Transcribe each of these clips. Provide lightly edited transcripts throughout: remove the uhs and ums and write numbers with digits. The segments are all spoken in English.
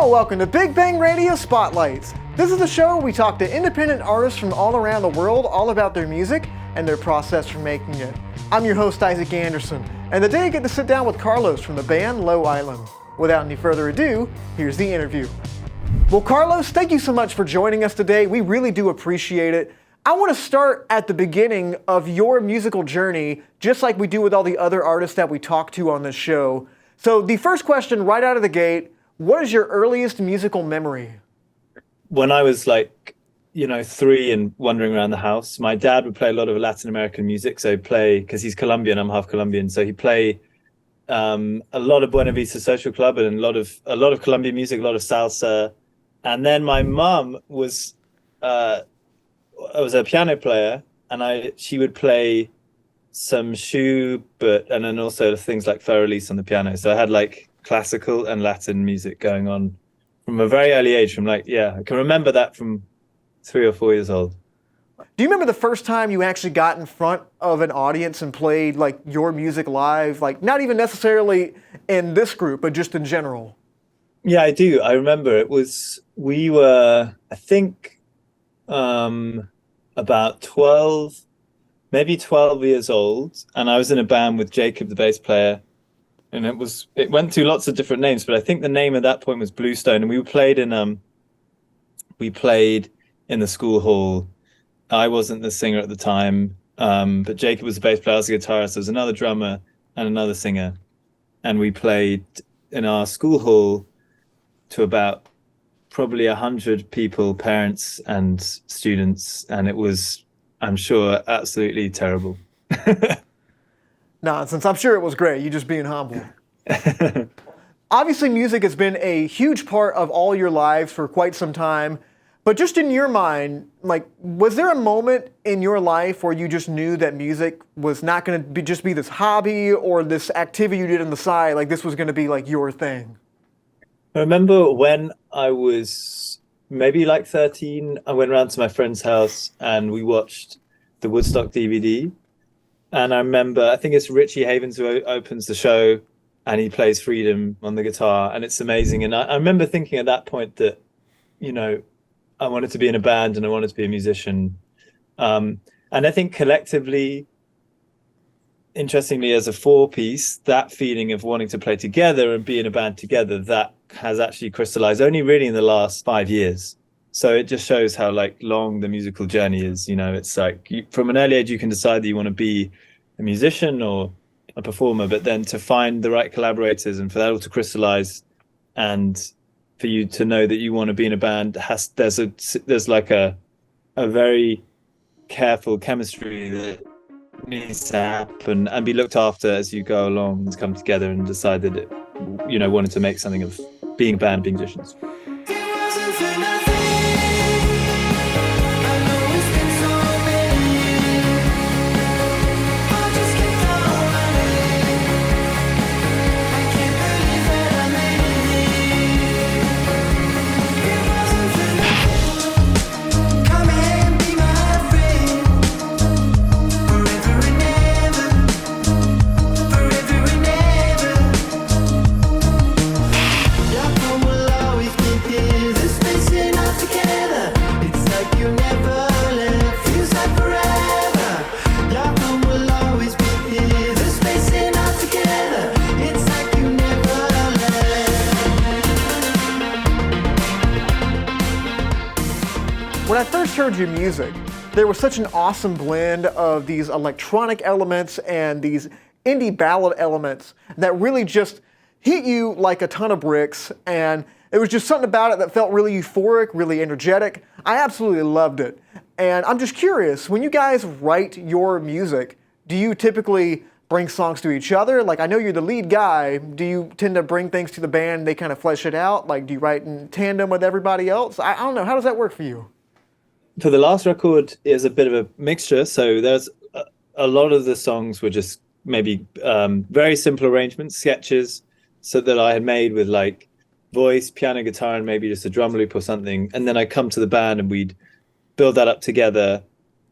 Welcome to Big Bang Radio Spotlights. This is the show where we talk to independent artists from all around the world all about their music and their process for making it. I'm your host, Isaac Anderson, and today I get to sit down with Carlos from the band Low Island. Without any further ado, here's the interview. Well, Carlos, thank you so much for joining us today. We really do appreciate it. I want to start at the beginning of your musical journey, just like we do with all the other artists that we talk to on this show. So the first question right out of the gate, what is your earliest musical memory? When I was 3 and wandering around the house, my dad would play a lot of Latin American music. So he'd play, because he's Colombian, I'm half Colombian. So he'd play a lot of Buena Vista Social Club and a lot of Colombian music, a lot of salsa. And then my mum was a piano player, and she would play some Schubert and then also things like Fur Elise on the piano. So I had classical and Latin music going on from a very early age. I can remember that from 3 or 4 years old. Do you remember the first time you actually got in front of an audience and played your music live? Not even necessarily in this group, but just in general. Yeah, I do. I remember we were, I think, about 12, maybe 12 years old. And I was in a band with Jacob, the bass player. And it went through lots of different names, but I think the name at that point was Bluestone. And we played in the school hall. I wasn't the singer at the time, but Jacob was the bass player, I was the guitarist. There was another drummer and another singer. And we played in our school hall to about probably 100 people, parents and students. And it was, I'm sure, absolutely terrible. Nonsense. I'm sure it was great. You just being humble. Obviously, music has been a huge part of all your lives for quite some time. But just in your mind, was there a moment in your life where you just knew that music was not going to just be this hobby or this activity you did on the side? This was going to be your thing? I remember when I was maybe 13, I went around to my friend's house and we watched the Woodstock DVD. And I remember, I think it's Richie Havens who opens the show, and he plays Freedom on the guitar, and it's amazing. And I remember thinking at that point that, I wanted to be in a band and I wanted to be a musician. And I think collectively, interestingly, as a 4-piece, that feeling of wanting to play together and be in a band together, that has actually crystallized only really in the last 5 years. So it just shows how long the musical journey is. It's from an early age, you can decide that you want to be a musician or a performer, but then to find the right collaborators and for that all to crystallize and for you to know that you want to be in a band, there's a very careful chemistry that needs to happen and be looked after as you go along and come together and decide that it, wanted to make something of being a band, being musicians. When I first heard your music, there was such an awesome blend of these electronic elements and these indie ballad elements that really just hit you like a ton of bricks, and it was just something about it that felt really euphoric, really energetic. I absolutely loved it. And I'm just curious, when you guys write your music, do you typically bring songs to each other? I know you're the lead guy. Do you tend to bring things to the band, they kind of flesh it out? Do you write in tandem with everybody else? I don't know. How does that work for you? For the last record, is a bit of a mixture. So there's a lot of the songs were just maybe very simple arrangements, sketches, so that I had made with voice, piano, guitar, and maybe just a drum loop or something. And then I come to the band and we'd build that up together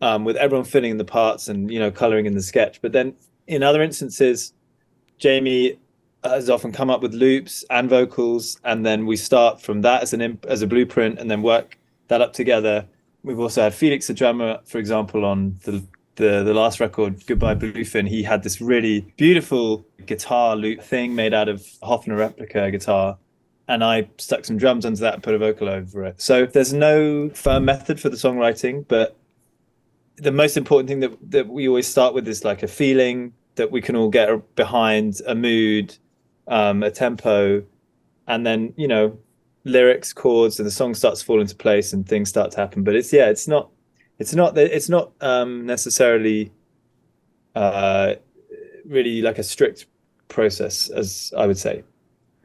with everyone filling in the parts and, coloring in the sketch. But then in other instances, Jamie has often come up with loops and vocals, and then we start from that as a blueprint, and then work that up together. We've also had Felix, the drummer, for example, on the last record, Goodbye Bluefin. He had this really beautiful guitar loop thing made out of Hofner replica guitar, and I stuck some drums under that and put a vocal over it. So there's no firm method for the songwriting, but the most important thing that we always start with is like a feeling that we can all get behind, a mood, a tempo, and then, you know, lyrics, chords, and the song starts to fall into place and things start to happen. But it's not necessarily really like a strict process, as I would say.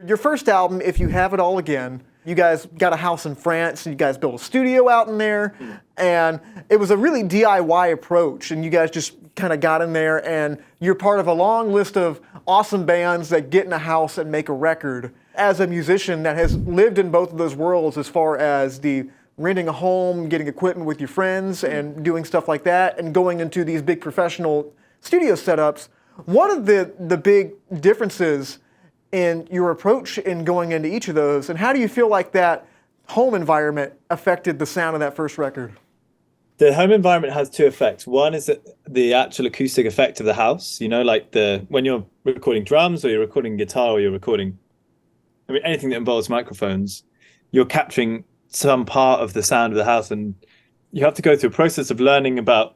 Your first album, If You Have It All Again, you guys got a house in France, and you guys built a studio out in there, and it was a really DIY approach, and you guys just kind of got in there, and you're part of a long list of awesome bands that get in a house and make a record. As a musician that has lived in both of those worlds, as far as the renting a home, getting equipment with your friends, and doing stuff like that, and going into these big professional studio setups, what are the big differences in your approach in going into each of those, and how do you feel like that home environment affected the sound of that first record? The home environment has two effects. One is that the actual acoustic effect of the house, you know, like when you're recording drums or you're recording guitar or you're recording, I mean, anything that involves microphones, you're capturing some part of the sound of the house, and you have to go through a process of learning about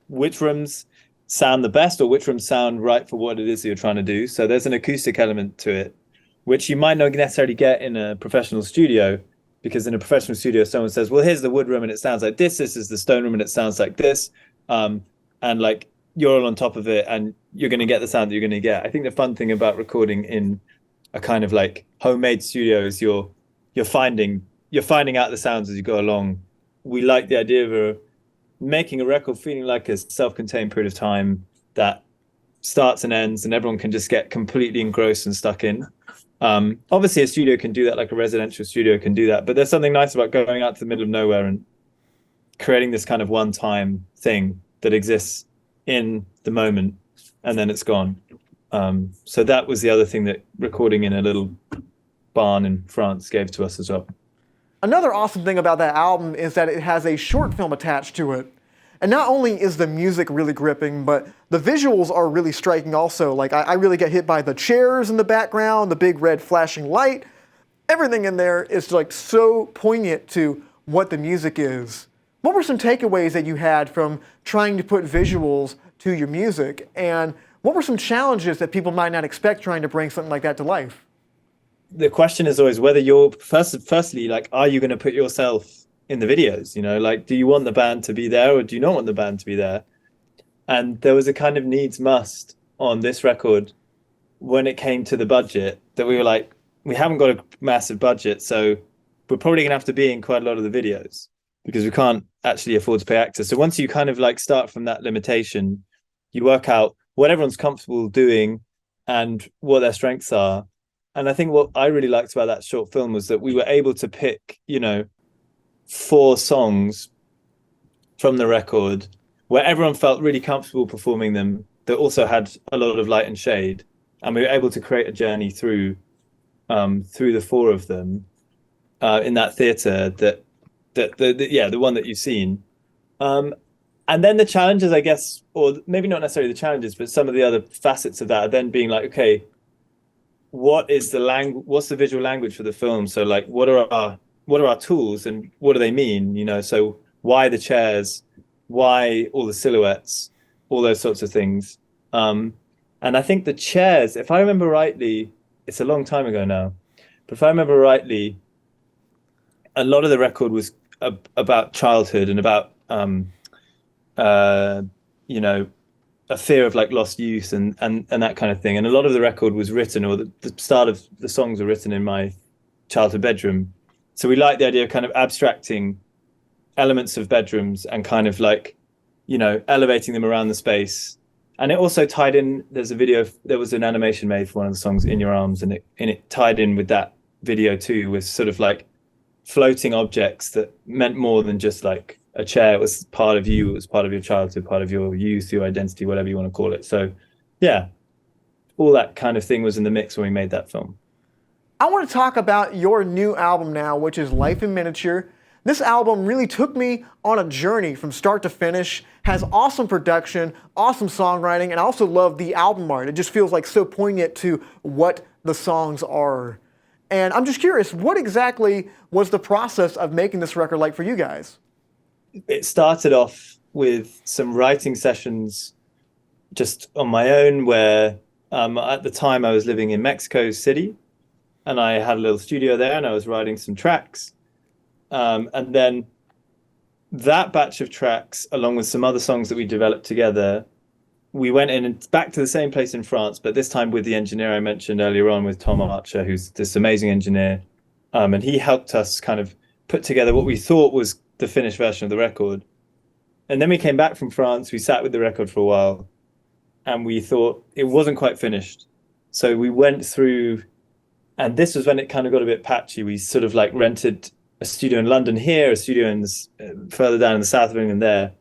which rooms sound the best or which rooms sound right for what it is that you're trying to do. So there's an acoustic element to it, which you might not necessarily get in a professional studio, because in a professional studio, someone says, well, here's the wood room and it sounds like this is the stone room and it sounds like this. And like you're all on top of it and you're going to get the sound that you're going to get. I think the fun thing about recording in a kind of like homemade studio is you're finding out the sounds as you go along. We like the idea of making a record feeling like a self-contained period of time that starts and ends, and everyone can just get completely engrossed and stuck in. Obviously, a studio can do that, like a residential studio can do that, but there's something nice about going out to the middle of nowhere and creating this kind of one-time thing that exists in the moment, and then it's gone. So that was the other thing that recording in a little barn in France gave to us as well. Another awesome thing about that album is that it has a short film attached to it. And not only is the music really gripping, but the visuals are really striking also. Like, I really get hit by the chairs in the background, the big red flashing light. Everything in there is like so poignant to what the music is. What were some takeaways that you had from trying to put visuals to your music? And what were some challenges that people might not expect trying to bring something like that to life? The question is always whether you're firstly, like, are you going to put yourself in the videos? You know, like, do you want the band to be there or do you not want the band to be there? And there was a kind of needs must on this record when it came to the budget, that we were like, we haven't got a massive budget, so we're probably going to have to be in quite a lot of the videos because we can't actually afford to pay actors. So once you kind of like start from that limitation, you work out what everyone's comfortable doing and what their strengths are. And I think what I really liked about that short film was that we were able to pick, you know, 4 songs from the record where everyone felt really comfortable performing them, that also had a lot of light and shade. And we were able to create a journey through the 4 of them in that theater the one that you've seen. And then the challenges, I guess, or maybe not necessarily the challenges, but some of the other facets of that are then being like, okay, what's the visual language for the film? So like, what are our tools and what do they mean? You know, so why the chairs, why all the silhouettes, all those sorts of things. And I think the chairs, if I remember rightly, it's a long time ago now, but if I remember rightly, a lot of the record was about childhood and about, you know, a fear of like lost youth and that kind of thing. And a lot of the record was written, or the start of the songs were written in my childhood bedroom. So we like the idea of kind of abstracting elements of bedrooms and kind of like, you know, elevating them around the space. And it also tied in, there was an animation made for one of the songs, In Your Arms, and it tied in with that video too, with sort of like floating objects that meant more than just like a chair. It was part of you, it was part of your childhood, part of your youth, your identity, whatever you want to call it. So yeah, all that kind of thing was in the mix when we made that film. I want to talk about your new album now, which is Life in Miniature. This album really took me on a journey from start to finish, has awesome production, awesome songwriting, and I also love the album art. It just feels like so poignant to what the songs are. And I'm just curious, what exactly was the process of making this record like for you guys? It started off with some writing sessions just on my own where at the time I was living in Mexico City and I had a little studio there and I was writing some tracks. And then that batch of tracks, along with some other songs that we developed together, we went in and back to the same place in France, but this time with the engineer I mentioned earlier on, with Tom Archer, who's this amazing engineer. And he helped us kind of put together what we thought was the finished version of the record. And then we came back from France, we sat with the record for a while, and we thought it wasn't quite finished. So we went through, and this was when it kind of got a bit patchy. We sort of like rented a studio in London here, a studio in further down in the south of England there.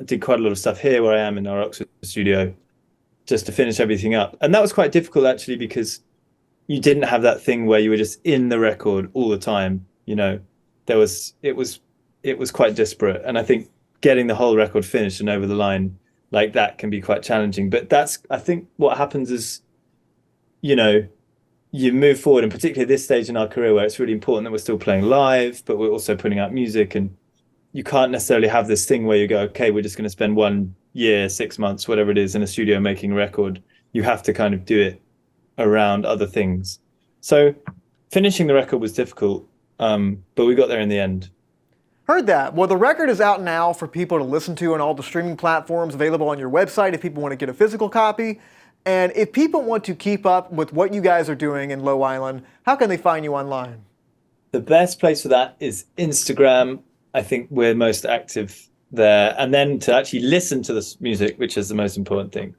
Did quite a lot of stuff here where I am in our Oxford studio just to finish everything up. And that was quite difficult actually, because you didn't have that thing where you were just in the record all the time. You know, it was quite disparate. And I think getting the whole record finished and over the line like that can be quite challenging. But I think what happens is, you know, you move forward, and particularly at this stage in our career where it's really important that we're still playing live, but we're also putting out music, and you can't necessarily have this thing where you go, okay, we're just going to spend 1 year, 6 months, whatever it is, in a studio making a record. You have to kind of do it around other things. So finishing the record was difficult, but we got there in the end. Heard that. Well, the record is out now for people to listen to on all the streaming platforms, available on your website if people want to get a physical copy. And if people want to keep up with what you guys are doing in Low Island, how can they find you online? The best place for that is Instagram. I think we're most active there. And then to actually listen to this music, which is the most important thing.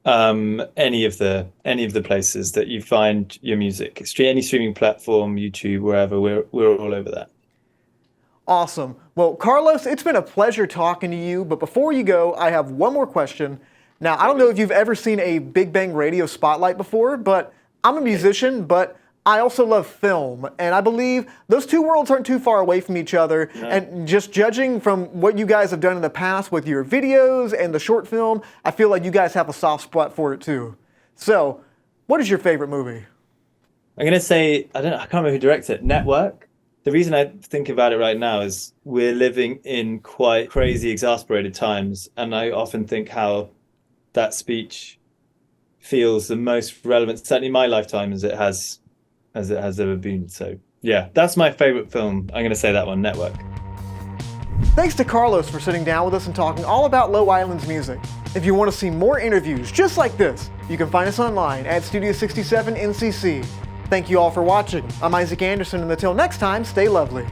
Any of the places that you find your music, any streaming platform, YouTube, wherever, we're all over that. Awesome. Well, Carlos, it's been a pleasure talking to you. But before you go, I have one more question. Now, I don't know if you've ever seen a Big Bang Radio spotlight before, but I'm a musician, but I also love film. And I believe those two worlds aren't too far away from each other. No. And just judging from what you guys have done in the past with your videos and the short film, I feel like you guys have a soft spot for it too. So, what is your favorite movie? I'm going to say, I can't remember who directed it, Network. The reason I think about it right now is we're living in quite crazy, exasperated times. And I often think how that speech feels the most relevant, certainly in my lifetime, as it has ever been. So yeah, that's my favorite film. I'm going to say that one, Network. Thanks to Carlos for sitting down with us and talking all about Low Island's music. If you want to see more interviews just like this, you can find us online at Studio 67 NCC. Thank you all for watching. I'm Isaac Anderson, and until next time, stay lovely.